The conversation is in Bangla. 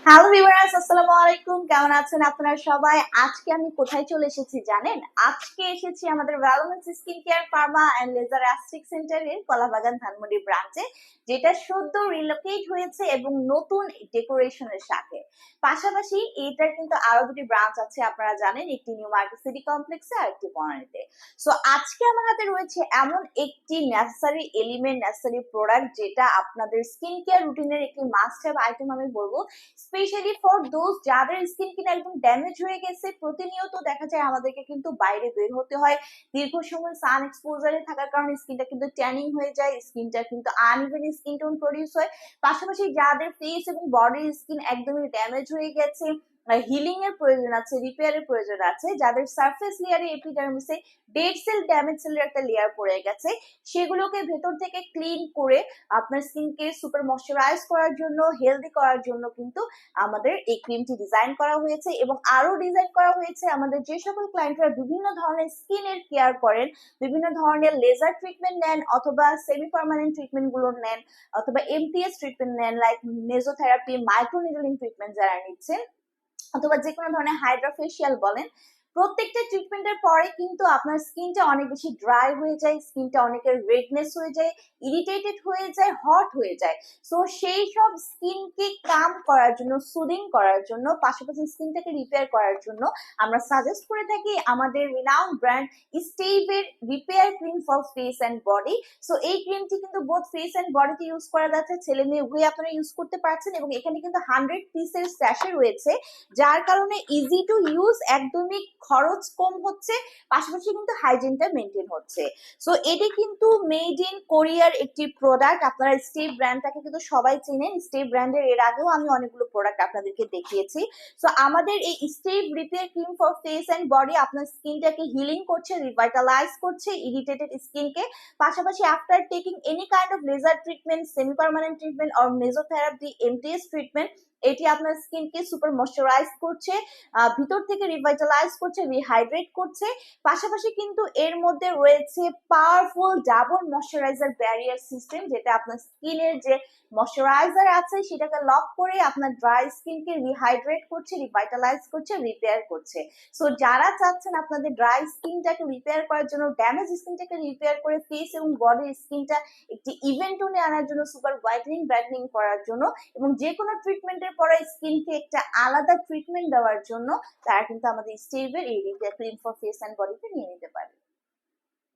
হ্যালো ভিউয়ার্স, আসসালামু আলাইকুম। কেমন আছেন আপনারা সবাই? আজকে আমি কোথায় চলে এসেছি জানেন? আজকে এসেছি আমাদের Valomens skin care pharma and laser aesthetic সেন্টারের কলাবাগান ধানমন্ডি ব্রাঞ্চে, যেটা সদ্য রিলোকেট হয়েছে এবং নতুন ডেকোরেশনের সাথে। পাশাপাশি এটার কিন্তু আরো দুটি ব্রাঞ্চ আছে, আপনারা জানেন, একটি নিউ মার্কেট সিটি কমপ্লেক্সে আর একটি বনানীতে। সো আজকে আমার হাতে রয়েছে এমন একটি নেসেসারি এলিমেন্ট, নেসেসারি প্রোডাক্ট, যেটা আপনাদের স্কিন কেয়ার রুটিনের একটি মাস্ট হ্যাভ আইটেম আমি বলবো, স্পেশালি ফর দোজ যাদের স্কিন কিনা একদম ড্যামেজ হয়ে গেছে। প্রতিনিয়ত দেখা যায় আমাদেরকে কিন্তু বাইরে বের হতে হয়, দীর্ঘ সময় সান এক্সপোজারে থাকার কারণে স্কিনটা কিন্তু ট্যানিং হয়ে যায়, স্কিনটা কিন্তু আনইভেন স্কিন টোন প্রডিউস হয়। পাশাপাশি যাদের ফেস এবং বডির স্কিন একদমই ড্যামেজ হয়ে গেছে, হিলিং এর প্রয়োজন আছে, রিপেয়ারের প্রয়োজন আছে, যাদের সারফেস লেয়ারে এপিডার্মিসে ডেড সেল ড্যামেজ সেলের একটা লেয়ার পড়ে গেছে, সেগুলোকে ভেতর থেকে ক্লিন করে আপনার স্কিনকে সুপার ময়শ্চারাইজ করার জন্য, হেলদি করার জন্য কিন্তু আমাদের এই ক্রিমটি ডিজাইন করা হয়েছে। এবং আরো ডিজাইন করা হয়েছে আমাদের যে সকল ক্লায়েন্টরা বিভিন্ন ধরনের স্কিনের কেয়ার করেন, বিভিন্ন ধরনের লেজার ট্রিটমেন্ট নেন, অথবা সেমি পার্মানেন্ট ট্রিটমেন্ট গুলো নেন, অথবা এমটিএস ট্রিটমেন্ট নেন, লাইক মেসোথেরাপি, মাইক্রোনিডলিং ট্রিটমেন্ট যারা নিচ্ছেন, অথবা যে কোনো ধরনের হাইড্রোফেশিয়াল বলেন, প্রত্যেকটা ট্রিটমেন্টের পরে কিন্তু আপনার স্কিনটা অনেক বেশি ড্রাই হয়ে যায়, স্কিনটা অনেকের রেডনেস হয়ে যায়, ইরিটেটেড হয়ে যায়, হট হয়ে যায়। সো সেই সব স্কিনকে কাম করার জন্য, সুদিং করার জন্য, পাশাপাশি স্কিনটাকে রিপেয়ার করার জন্য আমরা সাজেস্ট করে থাকি আমাদের রিনাউন্ড ব্র্যান্ড স্টেভের repair cream for face and body. So এই ক্রিমটি কিন্তু বোথ ফেস অ্যান্ড বডিতে ইউজ করা যাচ্ছে, ছেলে মেয়ে উভয় আপনারা ইউজ করতে পারছেন। এবং এখানে কিন্তু 100 পিসের স্যাশে রয়েছে, যার কারণে ইজি টু ইউজ, একদমই খরচ কম হচ্ছে, পাশাপাশি কিন্তু হাইজিনটা মেনটেন হচ্ছে। সো এটি কিন্তু মেড ইন কোরিয়ার একটি প্রোডাক্ট। আপনারা স্টেপ ব্র্যান্ডটাকে কিন্তু সবাই চেনেন, স্টেপ ব্র্যান্ডের এর আগেও আমি অনেকগুলো প্রোডাক্ট আপনাদেরকে দেখিয়েছি। সো আমাদের এই step repair cream for face and body আপনার স্কিনটাকে হিলিং করছে, রিভাইটালাইজ করছে ইরিটেটেড স্কিনকে। পাশাপাশি after taking any kind of laser treatment, semi permanent treatment or mesotherapy, MTS treatment, এটি আপনার স্কিনকে সুপার ময়শ্চারাইজ করছে, ভিতর থেকে রিভাইটালাইজ করছে, রিহাইড্রেট করছে। পাশাপাশি কিন্তু এর মধ্যে রয়েছে powerful double moisturiser barrier system, যেটা আপনার স্কিনের যে ময়শ্চারাইজার আছে সেটাকে লক করে আপনার ড্রাই স্কিনকে রিহাইড্রেট করছে, রিভাইটালাইজ করছে, রিপেয়ার করছে। সো যারা চাচ্ছেন আপনাদের ড্রাই স্কিনটাকে রিপেয়ার করার জন্য, ড্যামেজ স্কিনটাকে রিপেয়ার করে ফেস এবং বডির স্কিনটা একটি ইভেন টোনে আনার জন্য, সুপার হোয়াইটেনিং ব্রাইটেনিং করার জন্য, এবং যে কোনো ট্রিটমেন্টের পরে স্কিনকে একটা আলাদা ট্রিটমেন্ট দেওয়ার জন্য, তারা কিন্তু আমাদের স্টেভের এই repair cream for face and বডিতে নিয়ে নিতে পারে।